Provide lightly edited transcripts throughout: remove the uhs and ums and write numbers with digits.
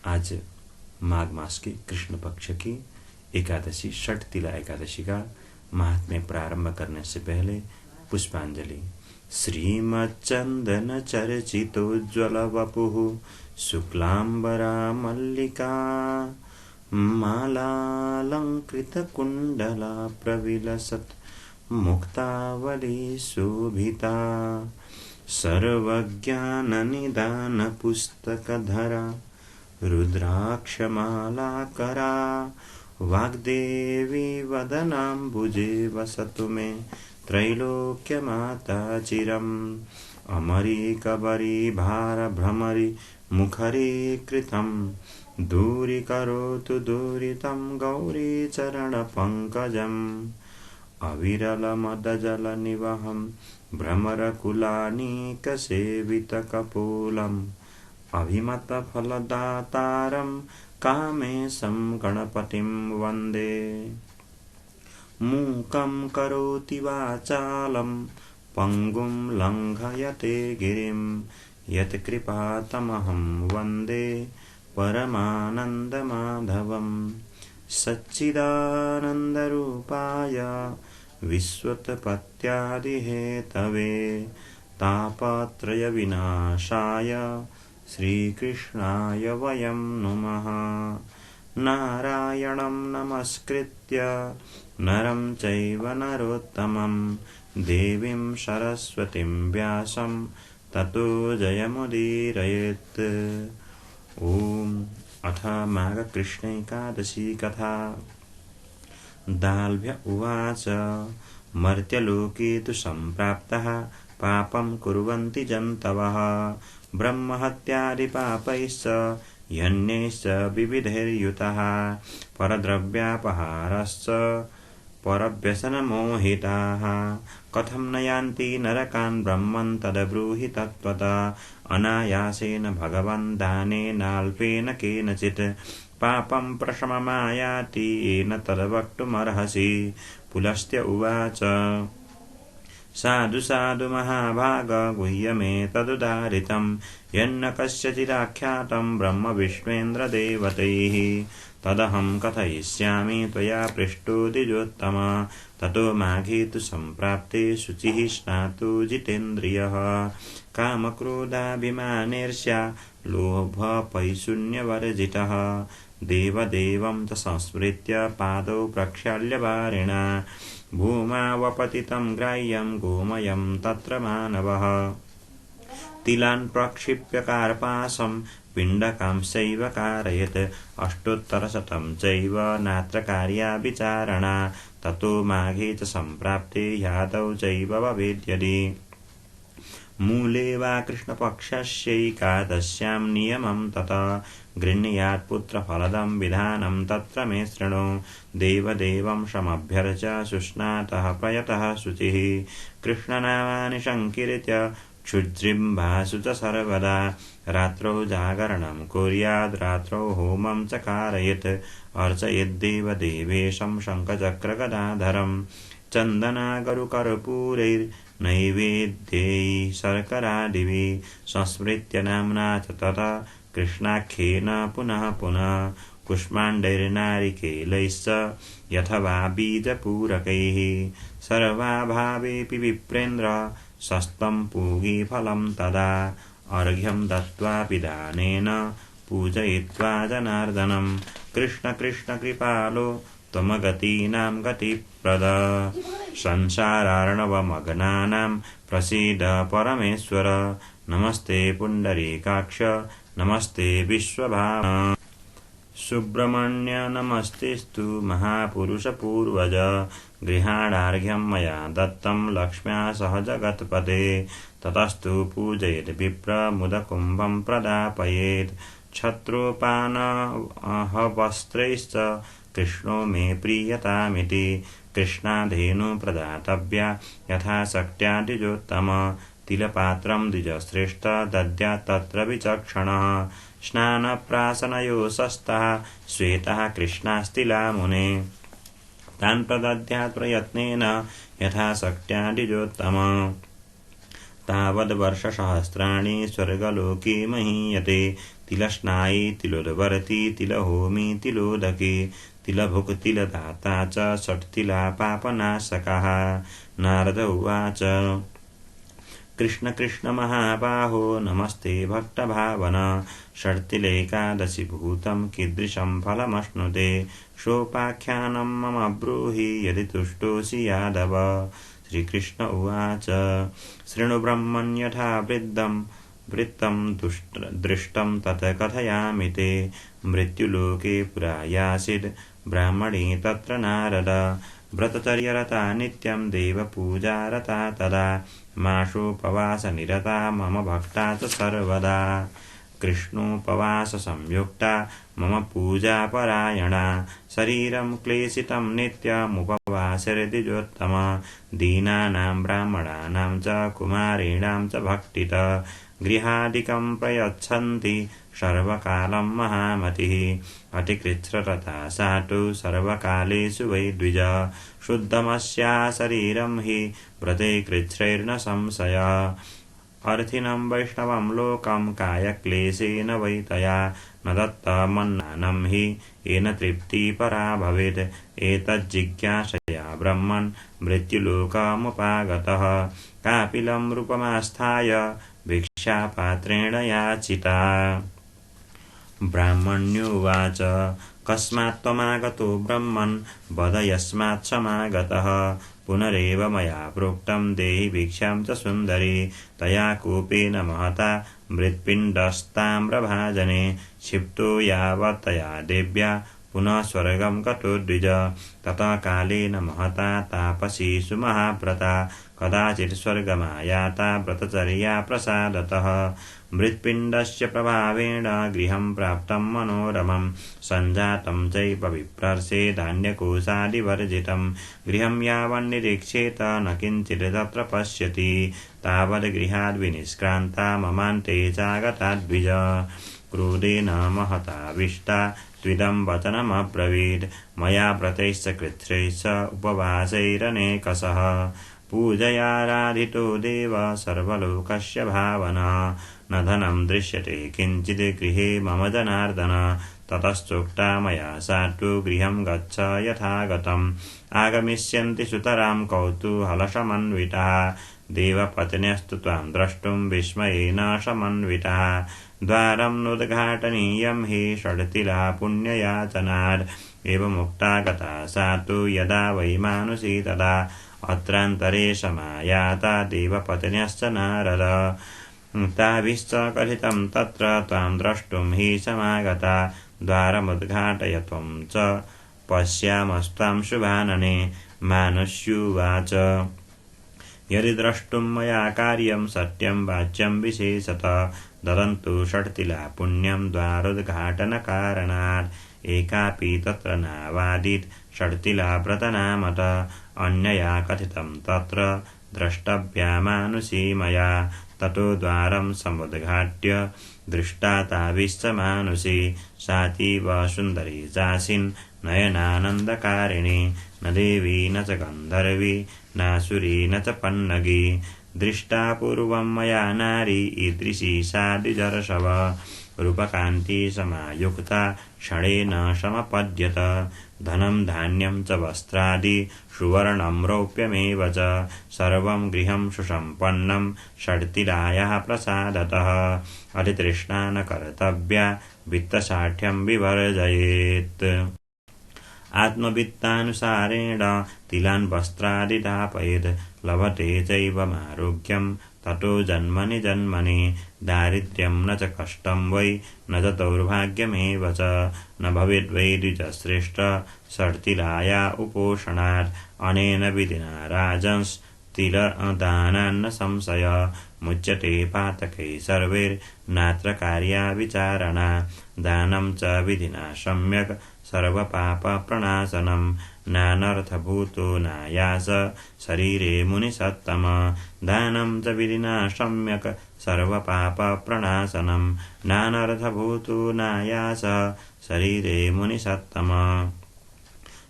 आज माघ मास की कृष्ण पक्ष की एकादशी षटतिला एकादशी का महात्म्य प्रारंभ करने से पहले पुष्पांजलि। श्रीमच्चंदन चर्चितोज्ज्वल वपुः शुक्लांबरा मल्लिका मालालंकृत कुंडला प्रविलसत् मुक्तावली शोभिता सर्वज्ञाननिदान पुस्तकधरा रुद्राक्षमालाकरा वाग्देवी वदनाम्बुजे वसतु मे त्रैलोक्यमाता चिरम् अमरीकबरी भारभ्रमरी मुखरीकृतं दूरीकरोतु दूरितं गौरीचरणपङ्कजम् अविरलमदजलनिवहं भ्रमरकुलानीकसेवितकपोलम् अभिमतफलदातारं कामेशं गणपतिं वन्दे। मूकं करोति वाचालं पङ्गुं लङ्घयते गिरिं यत्कृपातमहं वन्दे परमानन्दमाधवम् सच्चिदानन्दरूपाय विश्वोत्पत्त्यादिहेतवे तापत्रयविनाशाय श्रीकृष्णाय वयं नुमः। नारायणं नमस्कृत्य नरं चैव नरोत्तमं देवीं सरस्वतीं व्यासं ततो जयमुदीरयेत्। ॐ अथ माघकृष्णैकादशी कथा। दाल्भ्य उवाच मर्त्यलोके तु सम्प्राप्तः पापं कुर्वन्ति जन्तवः ब्रह्महत्यादिपापैश्च यज्ञैश्च विविधैर्युतः परद्रव्यापहारश्च परव्यसनमोहिताः कथं न यान्ति नरकान् ब्रह्मन् तद्ब्रूहि तत्त्वतः अनायासेन भगवन् दानेनाल्पेन केनचित् पापं प्रशममायाति येन तद्वक्तुमर्हसि। पुलस्त्य उवाच साधु साधु महाभाग गुह्यमेतदुदाहृतं यन्न कस्यचिदाख्यातं ब्रह्म विष्णुेन्द्रदेवतैः तदहं कथयिष्यामि त्वया पृष्टो द्विजोत्तम। ततो माघे तु सम्प्राप्ते शुचिः स्नातो जितेन्द्रियः कामक्रोधाभिमानेर्ष्या लोभपैशून्यवर्जितः देवदेवं च संस्मृत्य पादौ प्रक्षाल्य वारिणा भूमावपतितं ग्राह्यं गोमयं तत्र मानवः तिलान् प्रक्षिप्य कार्पासं पिण्डकांश्चैव कारयत् अष्टोत्तरशतं चैव नात्र कार्या विचारणा। ततो माघे च सम्प्राप्ते यादौ चैव भवेद्यदि मूले वा कृष्णपक्षस्यैकादश्यां नियमं ततः गृह्णीयात् पुत्रफलदं विधानं तत्र मे शृणु। देवदेवं समभ्यर्च्य शुष्णातः प्रयतः शुचिः कृष्णनामानि संकीर्त्य क्षुद्रिम्भासु च सर्वदा रात्रौ जागरणं कुर्याद् रात्रौ होमं च कारयेत् अर्चयेद्देवदेवेशं शङ्खचक्रगदाधरं चन्दनागरुकर्पूरैर्नैवेद्यैः शर्करादिभिः संस्मृत्य नाम्ना च तथा कृष्णाख्येन पुनः पुनः कुष्माण्डैर्नारिकेलैश्च यथवा बीजपूरकैः सर्वाभावेऽपि विप्रेन्द्र शस्तं पूगीफलं तदा अर्घ्यं दत्त्वा विधानेन पूजयित्वा जनार्दनं कृष्ण कृष्ण कृपालो त्वमगतीनां गतिप्रद संसारार्णवमग्नानां प्रसीद परमेश्वर नमस्ते पुण्डरीकाक्ष नमस्ते विश्वभाव सुब्रह्मण्य नमस्तेस्तु महापुरुषपूर्वज गृहाणार्घ्यं मया दत्तं लक्ष्म्या सह जगत्पते ततस्तु पूजयेत् विप्र मुदकुम्भं प्रदापयेत् छत्रोपानहवस्त्रैश्च कृष्णो मे प्रीयतामिति कृष्णाधेनु प्रदातव्या यथाशक्त्या द्विजोत्तम तिलपात्रं द्विजश्रेष्ठ दद्यात् तत्र विचक्षणः स्नानप्राशनयोशस्तः श्वेतः कृष्णास्तिलामुने तान् प्रदद्यात् प्रयत्नेन यथाशक्त्या द्विजोत्तम तावद्वर्षसहस्राणि स्वर्गलोके महीयते। तिलस्नायी तिलोदवर्ती तिलहोमी तिलोदके तिलभुक् तिलदाता च षट्तिला पापनाशकः। नारद उवाच कृष्ण कृष्ण महाबाहो नमस्ते भक्तभावन। षट्तिलैकादशी भूतं कीदृशं फलमश्नुते। सोपाख्यानं मम ब्रूहि यदि तुष्टोऽसि यादव। श्रीकृष्ण उवाच शृणु ब्रह्मन् यथा वृत्तं दृष्टं तत् कथयामि ते। मृत्युलोके पुरा यासीद् ब्राह्मणी तत्र नारद। व्रतचर्यरता नित्यं देवपूजारता तदा। मासोपवासनिरता मम भक्ता च सर्वदा। कृष्णोपवाससंयुक्ता मम पूजापरायणा। शरीरं क्लेशितं नित्यमुपवासैर्द्विजोत्तम। दीनानां ब्राह्मणानां च कुमारीणां च भक्षिता। गृहादिकं प्रयच्छन्ति सर्वकालं महामतिः। अतिकृच्छ्ररता सा तु सर्वकालेषु वै द्विज। शुद्धमस्या शरीरं हि व्रते कृच्छ्रैर्न संशयः। अर्थिनं वैष्णवं लोकं कायक्लेशेन वै तया। न दत्तमन्नानं हि येन तृप्तिपरा भवेत्। एतज्जिज्ञासया ब्रह्मन् मृत्युलोकमुपागतः। कापिलं रूपमास्थाय भिक्षापात्रेण याचिता। ब्राह्मण्योवाच कस्मात् त्वमागतो ब्रह्मन् वद यस्मात् समागतः। पुनरेव मया प्रोक्तं देहि भिक्षां च सुन्दरी। तया कोपेन महता मृत्पिण्डस्ताम्रभाजने। क्षिप्तो यावत् तया देव्या पुनः स्वर्गं गतो द्विज। ततः कालेन महता तापसीषु महाव्रता। कदाचित् स्वर्गमायाता व्रतचर्या प्रसादतः। मृत्पिण्डस्य प्रभावेण गृहं प्राप्तं मनोरमं। सञ्जातं चैव विप्रर्षे धान्यकोशादिवर्जितं। गृहं यावन्निरीक्षेत न किञ्चित् तत्र पश्यति। तावद् गृहाद् विनिष्क्रान्ता ममान्ते चागता द्विज। क्रोधेन महताविष्टा त्विदं वचनमब्रवीत्। मया व्रतैश्च कृच्छ्रैश्च उपवासैरनेकशः। पूजयाराधितो देव सर्वलोकस्य भावना। न धनं दृश्यते किञ्चित् गृहे मम जनार्दन। ततश्चोक्ता मया सा तु गृहं गच्छ यथागतम्। आगमिष्यन्ति सुतरां कौतूहलसमन्विताः। देवपत्न्यस्तु त्वां द्रष्टुं विस्मयेन समन्विताः। द्वारं नोद्घाटनीयं हि षट्तिला पुण्ययाचनात्। एवमुक्ता गता सा तु यदा वै मानुषी तदा। अत्रान्तरे समायाता देवपत्न्यश्च नारद। ताभिश्च कथितं तत्र त्वां द्रष्टुं हि समागता। द्वारमुद्घाटय त्वं च पश्यामस्त्वां शुभानने। मानुष्युवाच यदि द्रष्टुं मया कार्यं सत्यं वाच्यं विशेषतः। ददन्तु षट्तिला पुण्यं द्वारोद्घाटनकारणात्। एकापि तत्र नावादीत् षट्तिला व्रतनामत। अन्यया कथितं तत्र द्रष्टव्या मानुषी मया। ततो द्वारं समुद्घाट्य दृष्टा ताभिश्च मानुषी। सातीव सुन्दरी चासीन् नयनानन्दकारिणी। न देवी न च गन्धर्वी नासुरी न च पन्नगी। दृष्टा पूर्वं मया नारी ईदृशी सा द्विजर्षभ। रूपकान्ति समायुक्ता क्षणेन समपद्यत। धनं धान्यं च वस्त्रादि सुवर्णं रौप्यमेव च। सर्वं गृहं सुसम्पन्नं षट्तिलायाः प्रसादतः। अतितृष्णा न कर्तव्या वित्तशाठ्यं विवर्जयेत्। आत्मवित्तानुसारेण तिलान् वस्त्रादि दापयेत्। लभते चैवमारोग्यं ततो जन्मनि जन्मनि। दारिद्र्यं न च कष्टं वै न च दौर्भाग्यमेव च। न भवेद्वै द्विजश्रेष्ठ षट्तिलाया उपोषणात्। अनेन विधिना राजंस्तिलदानान्न संशय। मुच्यते पातकैः सर्वैर्नात्र कार्या विचारणा। दानं च विधिना सम्यक् सर्वपापप्रणाशनं। नानर्थभूतो नायास शरीरे मुनिसत्तम। दानं च विधिना सम्यक् सर्वपापप्रणाशनं। नानर्थभूतो नायास शरीरे मुनिसत्तम।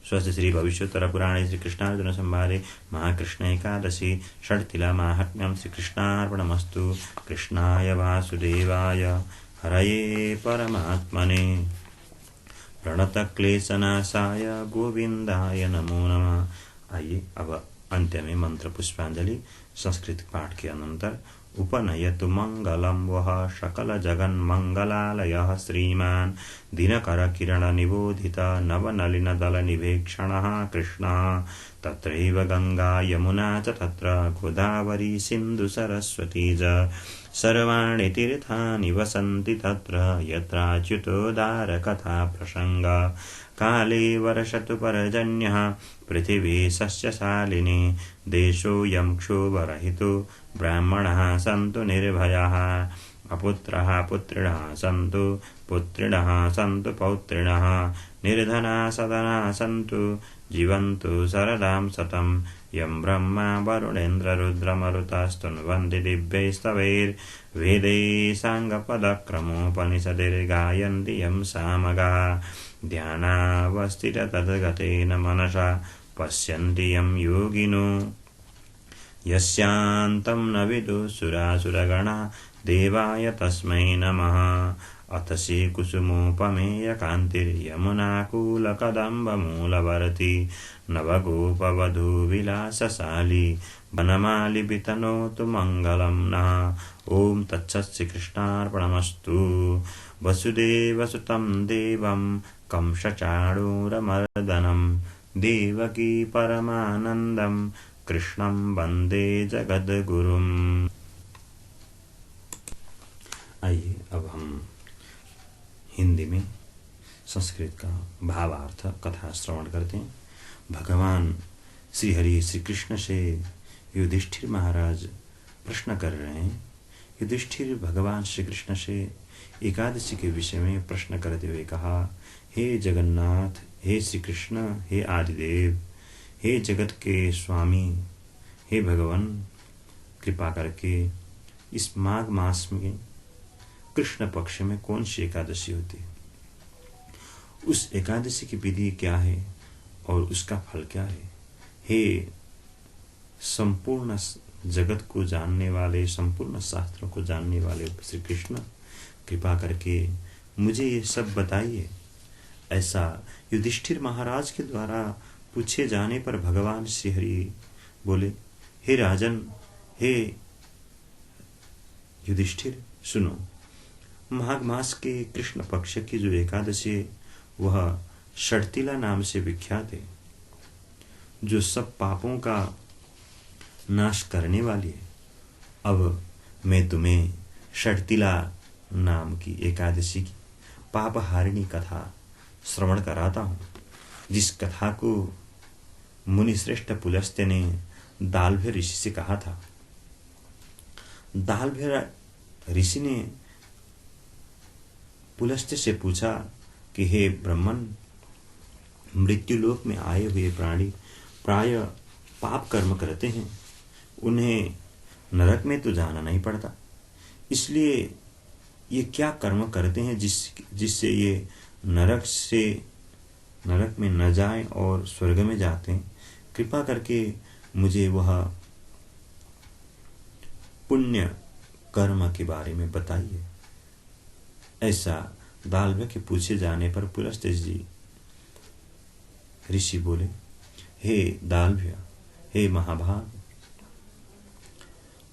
स्वस्य श्री भविष्योत्तर पुराणे श्री कृष्णार्जुन संवादे महाकृष्ण एकादशी षट्तिला माहात्म्यं श्री कृष्णार्पणमस्तु। कृष्णाय वासुदेवाय हरये परमात्मने प्रणतक्लेशनाशाय गोविंदाय नमो नमः। आइए अब अंत्य में मंत्र पुष्पांजलि संस्कृत पाठ के अनंतर उपनयतु मंगलम वह सकल जगन मंगलालय श्रीमान दिनकर किरण निबोधित नवनलिन दल निवेक्षण कृष्ण तत्रैव गंगा यमुना च तत्र गोदावरी सिंधु सरस्वती च सर्वाणि तीर्थानि वसन्ति तत्र यत्राच्युतोदार कथा प्रसंग काले वर्षतु पर्जन्यः पृथिवी सस्यशालिनी देशोऽयं क्षोभरहितो ब्राह्मणाः सन्तु निर्भयाः अपुत्रः पुत्रिणः सन्तु पुत्रिणः सन्तु पौत्रिणः निर्धनाः सदनाः सन्तु जीवन्तु शरदां शतं यं ब्रह्मा वरुणेन्द्र रुद्रमरुतास्तुन्वन्ति दिव्यैस्तवैर्वेदैः साङ्गपदक्रमोपनिषदिर्गायन्ति यं सामगाः ध्यानावस्थिततद्गतेन मनसा पश्यन्ति यं योगिनो यस्यान्तं न विदुः सुरासुरगणा देवाय तस्मै नमः। अथ श्रीकुसुमोपमेयकान्तिर्यमुनाकूलकदम्बमूलवर्ती नवगोपवधूविलासशाली वनमाली वितनोतु मङ्गलं नः। ॐ तत्सत् श्रीकृष्णार्पणमस्तु। वसुदेवसुतं देवं कंसचाणूरमर्दनं देवकी परमानन्दं कृष्णं वन्दे जगद्गुरुम्। आइए अब हम हिंदी में संस्कृत का भावार्थ कथा श्रवण करते हैं। भगवान श्री हरि श्री कृष्ण से युधिष्ठिर महाराज प्रश्न कर रहे हैं। युधिष्ठिर भगवान श्री कृष्ण से एकादशी के विषय में प्रश्न करते हुए कहा, हे जगन्नाथ, हे श्री कृष्ण, हे आदिदेव, हे जगत के स्वामी, हे भगवान, कृपा करके इस माघ मास में कृष्ण पक्ष में कौन सी एकादशी होती है, उस एकादशी की विधि क्या है और उसका फल क्या है। हे संपूर्ण जगत को जानने वाले, संपूर्ण शास्त्रों को जानने वाले श्री कृष्ण, कृपा करके मुझे ये सब बताइए। ऐसा युधिष्ठिर महाराज के द्वारा पूछे जाने पर भगवान श्री हरि बोले, हे राजन, हे युधिष्ठिर, सुनो, माघ मास के कृष्ण पक्ष की जो एकादशी है वह षट्तिला नाम से विख्यात है, जो सब पापों का नाश करने वाली है। अब मैं तुम्हें षट्तिला नाम की एकादशी की पापहारिणी कथा श्रवण कराता हूँ, जिस कथा को मुनिश्रेष्ठ पुलस्त्य ने दालभ्य ऋषि से कहा था। दालभ्य ऋषि ने पुलस्त्य से पूछा कि हे ब्राह्मण, मृत्युलोक में आए हुए प्राणी प्राय पाप कर्म करते हैं, उन्हें नरक में तो जाना नहीं पड़ता, इसलिए ये क्या कर्म करते हैं जिससे ये नरक में न जाएं और स्वर्ग में जाते हैं। कृपा करके मुझे वह पुण्य कर्म के बारे में बताइए। ऐसा दालभ्य के पूछे जाने पर पुलस्त्य जी ऋषि बोले, हे दालभ्य, हे महाभाग,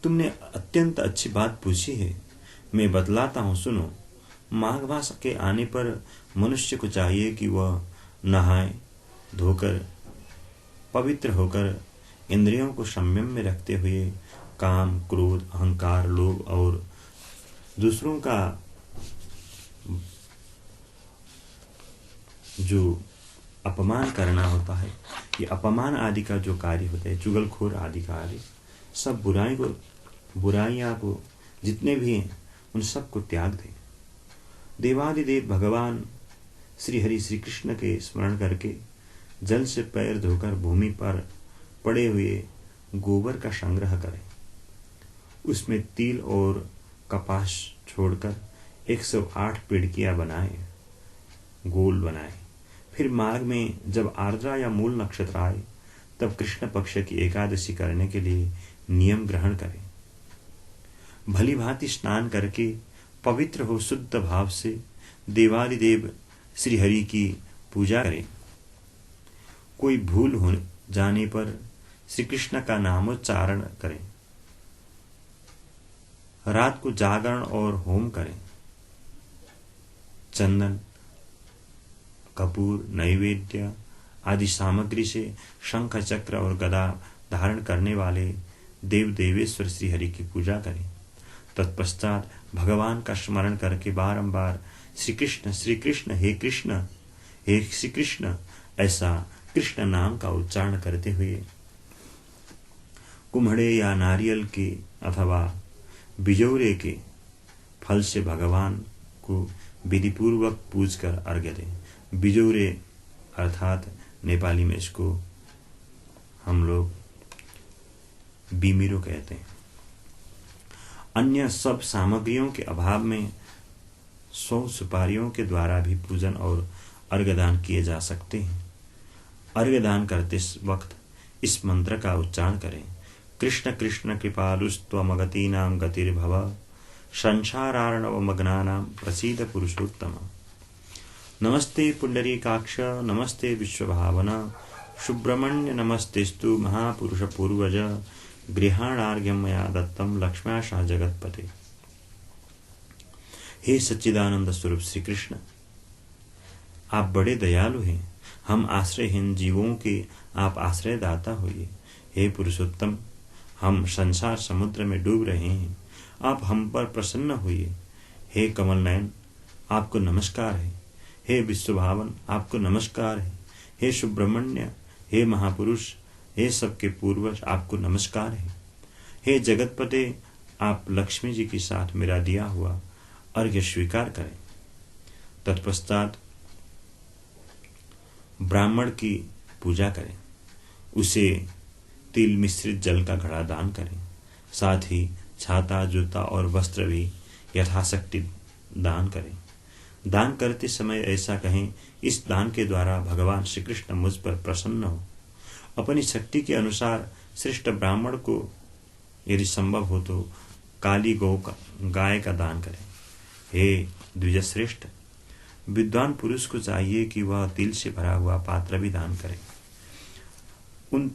तुमने अत्यंत अच्छी बात पूछी है, मैं बतलाता हूं, सुनो। माघ मास के आने पर मनुष्य को चाहिए कि वह नहाए धोकर पवित्र होकर इंद्रियों को संयम में रखते हुए काम, क्रोध, अहंकार, लोभ और दूसरों का जो अपमान करना होता है, ये अपमान आदि का जो कार्य होता है, चुगलखोर आदि का आदि सब बुराइयां को जितने भी हैं उन सब को त्याग दें। देवादिदेव भगवान श्री हरि श्री कृष्ण के स्मरण करके जल से पैर धोकर भूमि पर पड़े हुए गोबर का संग्रह करें, उसमें तिल और कपास छोड़कर 108 पिड़कियां बनाएं, गोल बनाएं। फिर माघ में जब आर्द्रा या मूल नक्षत्र आए तब कृष्ण पक्ष की एकादशी करने के लिए नियम ग्रहण करें। भली भांति स्नान करके पवित्र हो शुद्ध भाव से देवादिदेव श्री हरि की पूजा करें। कोई भूल हो जाने पर श्री कृष्ण का नामोच्चारण करें। रात को जागरण और होम करें। चंदन, कपूर, नैवेद्य आदि सामग्री से शंख, चक्र और गदा धारण करने वाले देव देवेश्वर श्री हरि की पूजा करें। तत्पश्चात भगवान का स्मरण करके बारंबार श्री कृष्ण, हे कृष्ण, हे श्री कृष्ण ऐसा कृष्ण नाम का उच्चारण करते हुए कुम्हड़े या नारियल के अथवा बिजौरे के फल से भगवान को विधिपूर्वक पूजकर अर्घ्य दें। बिजौरे अर्थात नेपाली में इसको हम लोग बिमिरो कहते हैं। अन्य सब सामग्रियों के अभाव में 100 सुपारियों के द्वारा भी पूजन और अर्घ्यदान किए जा सकते हैं। अर्घ्यदान करते वक्त इस मंत्र का उच्चारण करें। कृष्ण कृष्ण कृपालुस्त्वमगतीनां गतिर्भव संसारार्णवमग्नानां प्रसीद पुरुषोत्तम। नमस्ते पुंडरीकाक्ष, नमस्ते विश्वभावन, सुब्रह्मण्य नमस्तेस्तु महापुरुष पूर्वज, गृहाणार्घ्यं मया दत्तं लक्ष्म्याशा जगत्पते। हे सच्चिदानंद स्वरूप श्री कृष्ण, आप बड़े दयालु हैं। हम आश्रयहीन जीवों के आप आश्रयदाता होइए। हे पुरुषोत्तम, हम संसार समुद्र में डूब रहे हैं, आप हम पर प्रसन्न होइए। हे कमल नयन, आपको नमस्कार है। हे विश्वभावन, आपको नमस्कार है। हे सुब्रह्मण्य, हे महापुरुष, हे सबके पूर्वज, आपको नमस्कार है। हे जगतपते, आप लक्ष्मी जी के साथ मेरा दिया हुआ अर्घ्य स्वीकार करें। तत्पश्चात ब्राह्मण की पूजा करें, उसे तिल मिश्रित जल का घड़ा दान करें। साथ ही छाता, जूता और वस्त्र भी यथाशक्ति दान करें। दान करते समय ऐसा कहें, इस दान के द्वारा भगवान श्री कृष्ण मुझ पर प्रसन्न हो। अपनी शक्ति के अनुसार श्रेष्ठ ब्राह्मण को यदि संभव हो तो काली गाय का दान करें। हे द्विजश्रेष्ठ, विद्वान पुरुष को चाहिए कि वह तिल से भरा हुआ पात्र भी दान करे। उन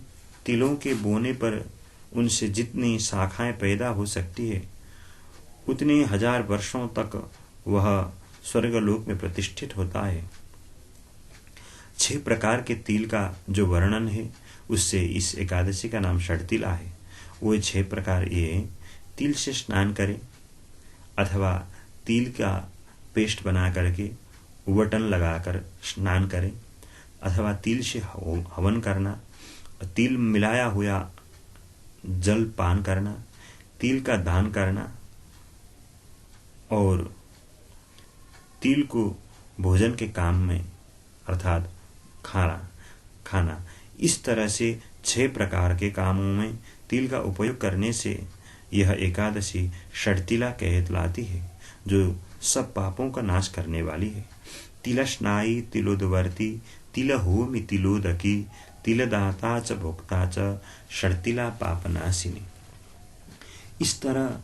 तिलों के बोने पर उनसे जितनी शाखाएं पैदा हो सकती है उतने 1000 वर्षों तक वह स्वर्गलोक में प्रतिष्ठित होता है। 6 प्रकार के तिल का जो वर्णन है उससे इस एकादशी का नाम षटतिला है। वो 6 प्रकार ये: तिल से स्नान करें अथवा तिल का पेस्ट बना करके उबटन लगाकर स्नान करें, अथवा तिल से हवन करना, तिल मिलाया हुआ जल पान करना, तिल का दान करना और तिल को भोजन के काम में अर्थात खाना। इस तरह से 6 प्रकार के कामों में तिल का उपयोग करने से यह एकादशी षटतिला कहलाती है, जो सब पापों का नाश करने वाली है। तिलस्नायी तिलोदवर्ती तिलहोमि तिलोदकी तिलदाता च भोक्ता च षटतिला पापनाशिनी। इस तरह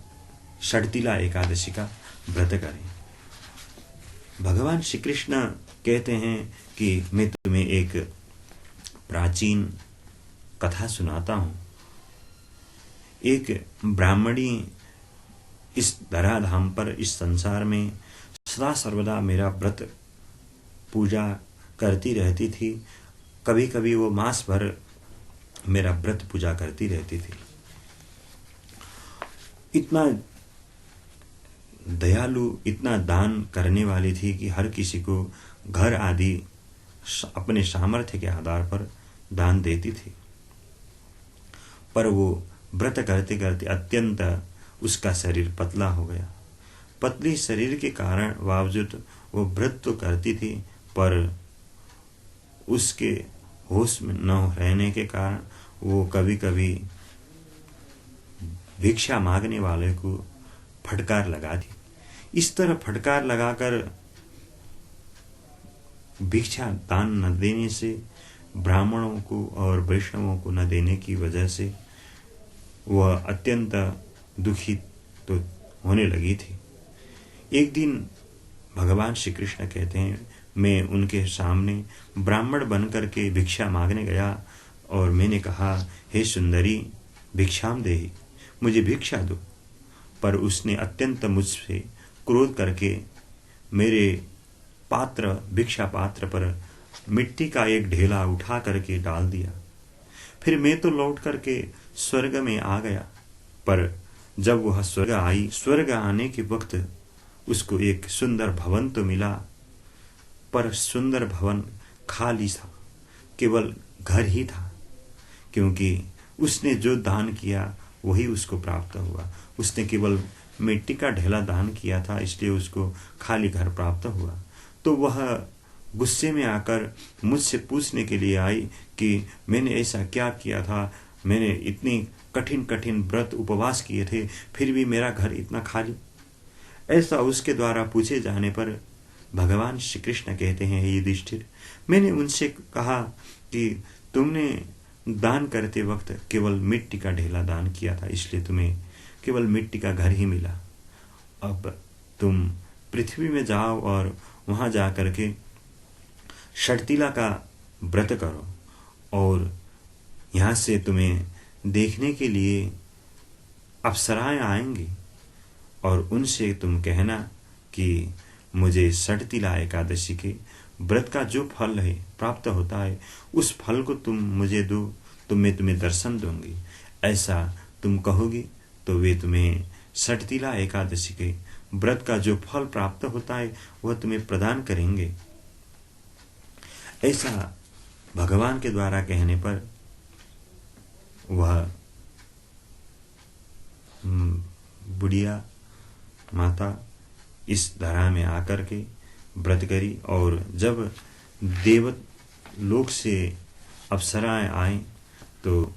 षटतिला एकादशी का व्रत करें। भगवान श्री कृष्ण कहते हैं कि मैं तुम्हें एक प्राचीन कथा सुनाता हूं। एक ब्राह्मणी इस धराधाम पर, इस संसार में सदा सर्वदा मेरा व्रत पूजा करती रहती थी। कभी कभी वो मास भर मेरा व्रत पूजा करती रहती थी। इतना दयालु, इतना दान करने वाली थी कि हर किसी को घर आदि अपने सामर्थ्य के आधार पर दान देती थी। पर वो व्रत करते करते अत्यंत उसका शरीर पतला हो गया। पतली शरीर के कारण बावजूद वो व्रत तो करती थी, पर उसके होश में न रहने के कारण वो कभी कभी भिक्षा मांगने वाले को फटकार लगाती। इस तरह फटकार लगाकर भिक्षा दान न देने से, ब्राह्मणों को और वैष्णवों को न देने की वजह से वह अत्यंत दुखित तो होने लगी थी। एक दिन भगवान श्री कृष्ण कहते हैं, मैं उनके सामने ब्राह्मण बनकर के भिक्षा मांगने गया और मैंने कहा, हे सुंदरी भिक्षाम देहि, मुझे भिक्षा दो। पर उसने अत्यंत मुझसे क्रोध करके मेरे पात्र भिक्षा पात्र पर मिट्टी का एक ढेला उठा करके डाल दिया। फिर मैं तो लौट करके स्वर्ग में आ गया, पर जब वह स्वर्ग आने के वक्त उसको एक सुंदर भवन तो मिला, पर सुंदर भवन खाली था, केवल घर ही था, क्योंकि उसने जो दान किया वही उसको प्राप्त हुआ। उसने केवल मिट्टी का ढेला दान किया था, इसलिए उसको खाली घर प्राप्त हुआ। तो वह गुस्से में आकर मुझसे पूछने के लिए आई कि मैंने ऐसा क्या किया था, मैंने इतनी कठिन कठिन व्रत उपवास किए थे, फिर भी मेरा घर इतना खाली। ऐसा उसके द्वारा पूछे जाने पर भगवान श्री कृष्ण कहते हैं, हे युधिष्ठिर, मैंने उनसे कहा कि तुमने दान करते वक्त केवल मिट्टी का ढेला दान किया था, इसलिए तुम्हें केवल मिट्टी का घर ही मिला। अब तुम पृथ्वी में जाओ और वहां जा करके षटतिला का व्रत करो, और यहां से तुम्हें देखने के लिए अप्सराएं आएंगी, और उनसे तुम कहना कि मुझे षटतिला एकादशी के व्रत का जो फल है प्राप्त होता है, उस फल को तुम मुझे दो, तो मैं तुम्हें दर्शन दूंगी। ऐसा तुम कहोगी तो वे तुम्हें षटतिला एकादशी के व्रत का जो फल प्राप्त होता है वह तुम्हें प्रदान करेंगे। ऐसा भगवान के द्वारा कहने पर वह बुढ़िया माता इस धरा में आकर के व्रत करी, और जब देवलोक से अप्सराएं आए तो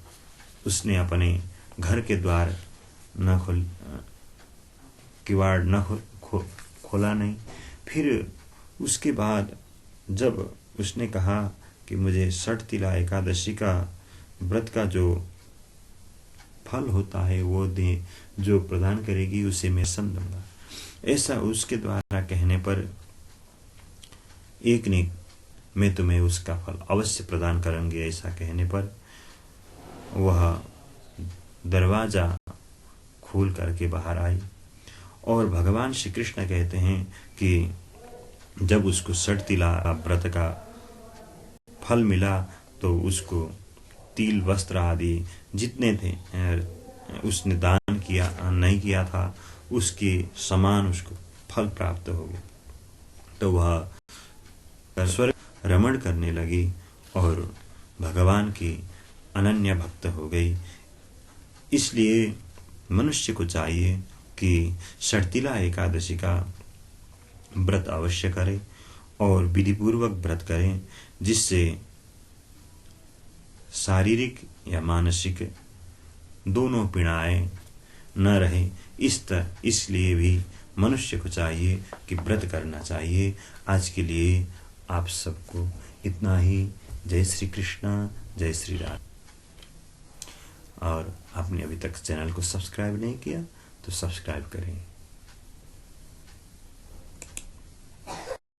उसने अपने घर के द्वार न किवाड़ न खोला नहीं। फिर उसके बाद जब उसने कहा कि मुझे षटतिला एकादशी का व्रत का जो फल होता है वो दे, जो प्रदान करेगी उसे मैं सन दूंगा। ऐसा उसके द्वारा कहने पर एक ने मैं तुम्हें उसका फल अवश्य प्रदान करूंगी, ऐसा कहने पर वह दरवाजा खोल करके बाहर आई, और भगवान श्री कृष्ण कहते हैं कि जब उसको षटतिला व्रत का फल मिला तो उसको तिल वस्त्र आदि जितने थे उसने दान किया नहीं किया था, उसके समान उसको फल प्राप्त हो गया। तो वह स्वर्ग रमण करने लगी और भगवान की अनन्य भक्त हो गई। इसलिए मनुष्य को चाहिए कि षटतिला एकादशी का व्रत अवश्य करें और विधिपूर्वक व्रत करें, जिससे शारीरिक या मानसिक दोनों पीड़ाएं न रहे। इसलिए भी मनुष्य को चाहिए कि व्रत करना चाहिए। आज के लिए आप सबको इतना ही। जय श्री कृष्ण, जय श्री राम। और आपने अभी तक चैनल को सब्सक्राइब नहीं किया तो सब्सक्राइब करें।